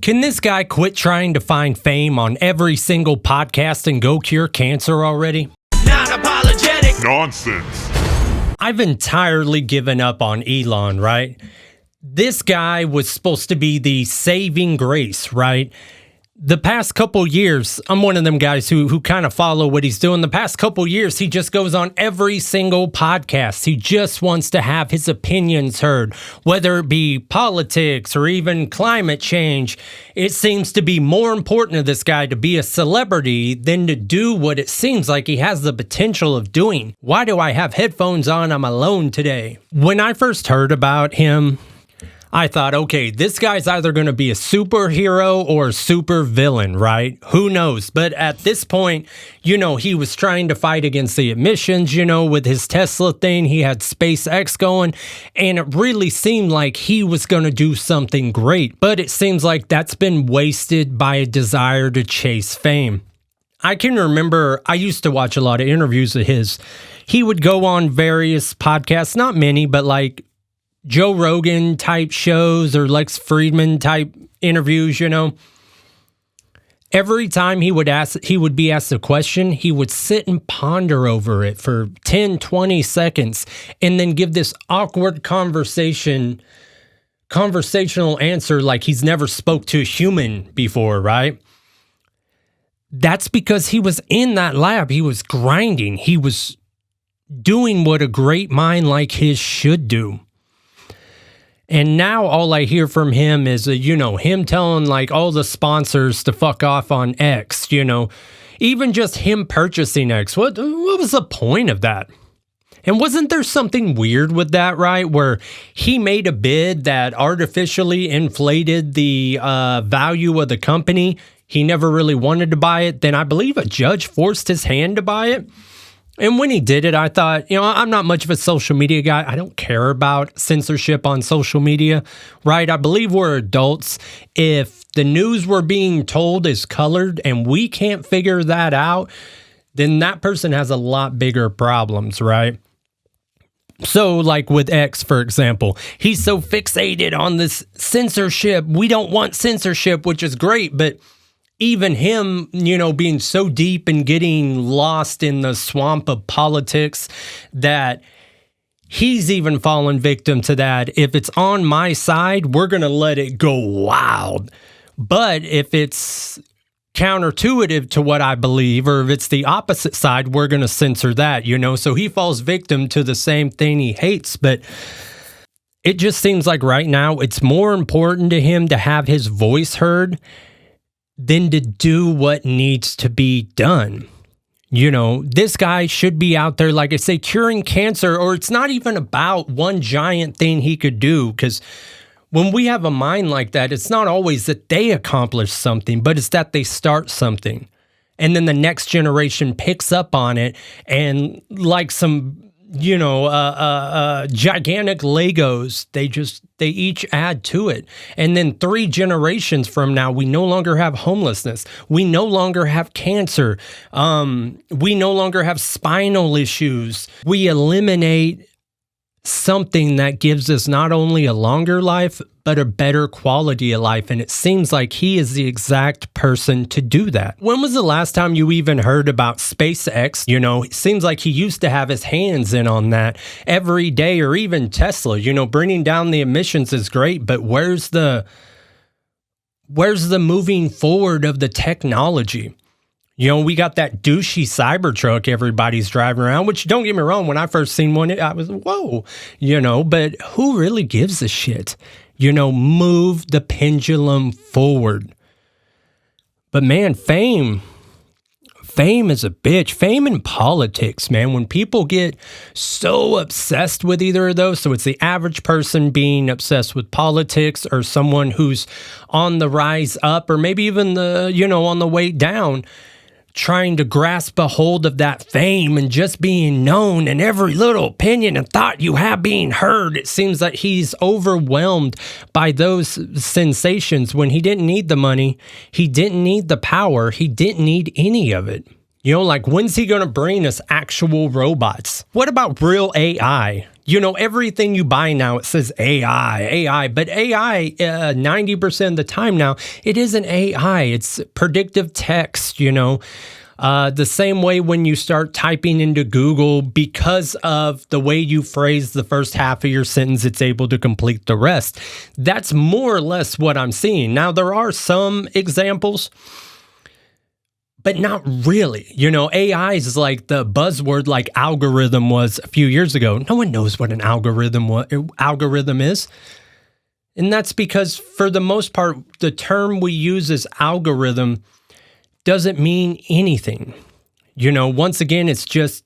Can this guy quit trying to find fame on every single podcast and go cure cancer already? Not apologetic. Nonsense. I've entirely given up on Elon, right? This guy was supposed to be the saving grace, right? The past couple years, I'm one of them guys who kind of follow what he's doing. The past couple years, he just goes on every single podcast. He just wants to have his opinions heard, whether it be politics or even climate change. It seems to be more important to this guy to be a celebrity than to do what it seems like he has the potential of doing. Why do I have headphones on? I'm alone today. When I first heard about him, I thought, okay, this guy's either going to be a superhero or a super villain, right? Who knows? But at this point, he was trying to fight against the emissions, with his Tesla thing. He had SpaceX going, and it really seemed like he was going to do something great. But it seems like that's been wasted by a desire to chase fame. I can remember I used to watch a lot of interviews of his. He would go on various podcasts, not many, but like Joe Rogan type shows or Lex Friedman type interviews, Every time he would be asked a question, he would sit and ponder over it for 10, 20 seconds and then give this awkward conversational answer like he's never spoke to a human before, right? That's because he was in that lab. He was grinding. He was doing what a great mind like his should do. And now all I hear from him is, him telling like all the sponsors to fuck off on X, even just him purchasing X. What was the point of that? And wasn't there something weird with that, right? Where he made a bid that artificially inflated the value of the company. He never really wanted to buy it. Then I believe a judge forced his hand to buy it. And when he did it, I thought, I'm not much of a social media guy. I don't care about censorship on social media, right? I believe we're adults. If the news we're being told is colored and we can't figure that out, then that person has a lot bigger problems, right? So like with X, for example, he's so fixated on this censorship. We don't want censorship, which is great, but even him, being so deep and getting lost in the swamp of politics that he's even fallen victim to that. If it's on my side, we're going to let it go wild. But if it's counterintuitive to what I believe, or if it's the opposite side, we're going to censor that, So he falls victim to the same thing he hates. But it just seems like right now it's more important to him to have his voice heard than to do what needs to be done. This guy should be out there, like I say, curing cancer, or it's not even about one giant thing he could do, because when we have a mind like that, it's not always that they accomplish something, but it's that they start something. And then the next generation picks up on it, and like some gigantic Legos, they each add to it. And then 3 generations from now, we no longer have homelessness. We no longer have cancer. We no longer have spinal issues. We eliminate something that gives us not only a longer life, but a better quality of life. And it seems like he is the exact person to do that. When was the last time you even heard about SpaceX? It seems like he used to have his hands in on that every day, or even Tesla. Bringing down the emissions is great, but where's the moving forward of the technology? We got that douchey Cybertruck everybody's driving around, which, don't get me wrong, when I first seen one, I was, whoa, but who really gives a shit? Move the pendulum forward. But man, fame is a bitch. Fame in politics, man. When people get so obsessed with either of those, so it's the average person being obsessed with politics, or someone who's on the rise up, or maybe even on the way down, trying to grasp a hold of that fame and just being known, and every little opinion and thought you have being heard. It seems that he's overwhelmed by those sensations when he didn't need the money, he didn't need the power, he didn't need any of it. You know, like, when's he going to bring us actual robots? What about real AI? You know, everything you buy now, it says AI. But AI, 90% of the time now, it isn't AI. It's predictive text, you know. The same way when you start typing into Google, because of the way you phrase the first half of your sentence, it's able to complete the rest. That's more or less what I'm seeing. Now, there are some examples, but not really. You know, AI is like the buzzword like algorithm was a few years ago. No one knows what an algorithm is. And that's because for the most part, the term we use as algorithm doesn't mean anything. You know, once again, it's just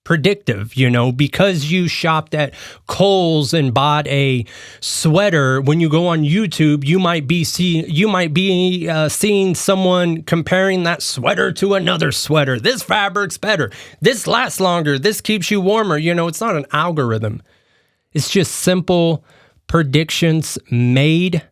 predictive, you know, because you shopped at Kohl's and bought a sweater. When you go on YouTube, you might be seeing someone comparing that sweater to another sweater. This fabric's better. This lasts longer. This keeps you warmer. You know, it's not an algorithm. It's just simple predictions made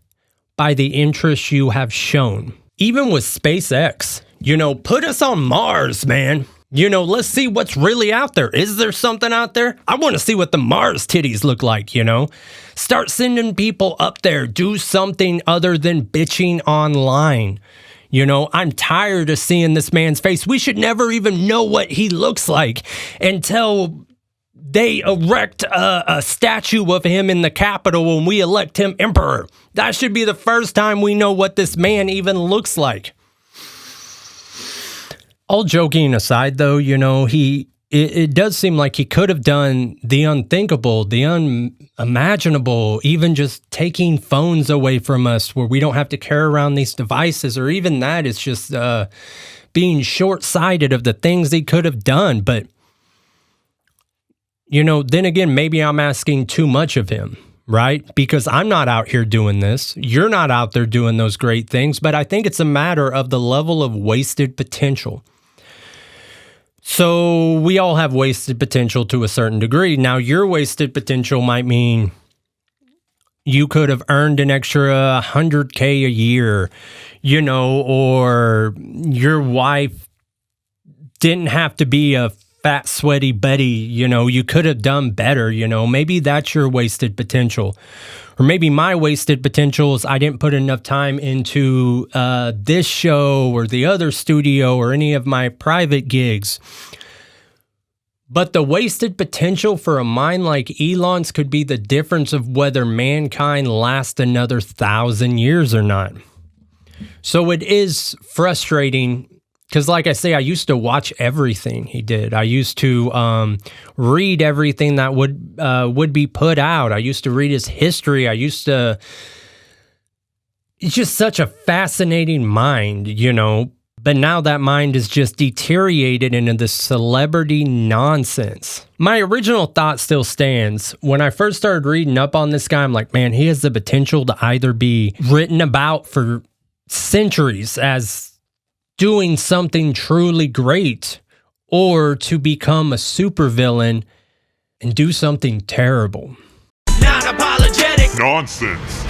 by the interest you have shown. Even with SpaceX, you know, put us on Mars, man. You know, let's see what's really out there. Is there something out there? I want to see what the Mars titties look like, you know? Start sending people up there. Do something other than bitching online. You know, I'm tired of seeing this man's face. We should never even know what he looks like until they erect a statue of him in the Capitol when we elect him emperor. That should be the first time we know what this man even looks like. All joking aside, though, you know, it does seem like he could have done the unthinkable, the unimaginable, even just taking phones away from us where we don't have to carry around these devices, or even that is just being short-sighted of the things he could have done. But, you know, then again, maybe I'm asking too much of him, right? Because I'm not out here doing this. You're not out there doing those great things. But I think it's a matter of the level of wasted potential. So we all have wasted potential to a certain degree. Now, your wasted potential might mean you could have earned an extra $100K a year, you know, or your wife didn't have to be a fat, sweaty Betty, you know, you could have done better, you know, maybe that's your wasted potential. Or maybe my wasted potential is I didn't put enough time into this show or the other studio or any of my private gigs. But the wasted potential for a mind like Elon's could be the difference of whether mankind lasts another 1,000 years or not. So it is frustrating because, like I say, I used to watch everything he did. I used to read everything that would be put out. I used to read his history. It's just such a fascinating mind, you know. But now that mind is just deteriorated into this celebrity nonsense. My original thought still stands. When I first started reading up on this guy, I'm like, man, he has the potential to either be written about for centuries as doing something truly great, or to become a supervillain and do something terrible. Not apologetic. Nonsense.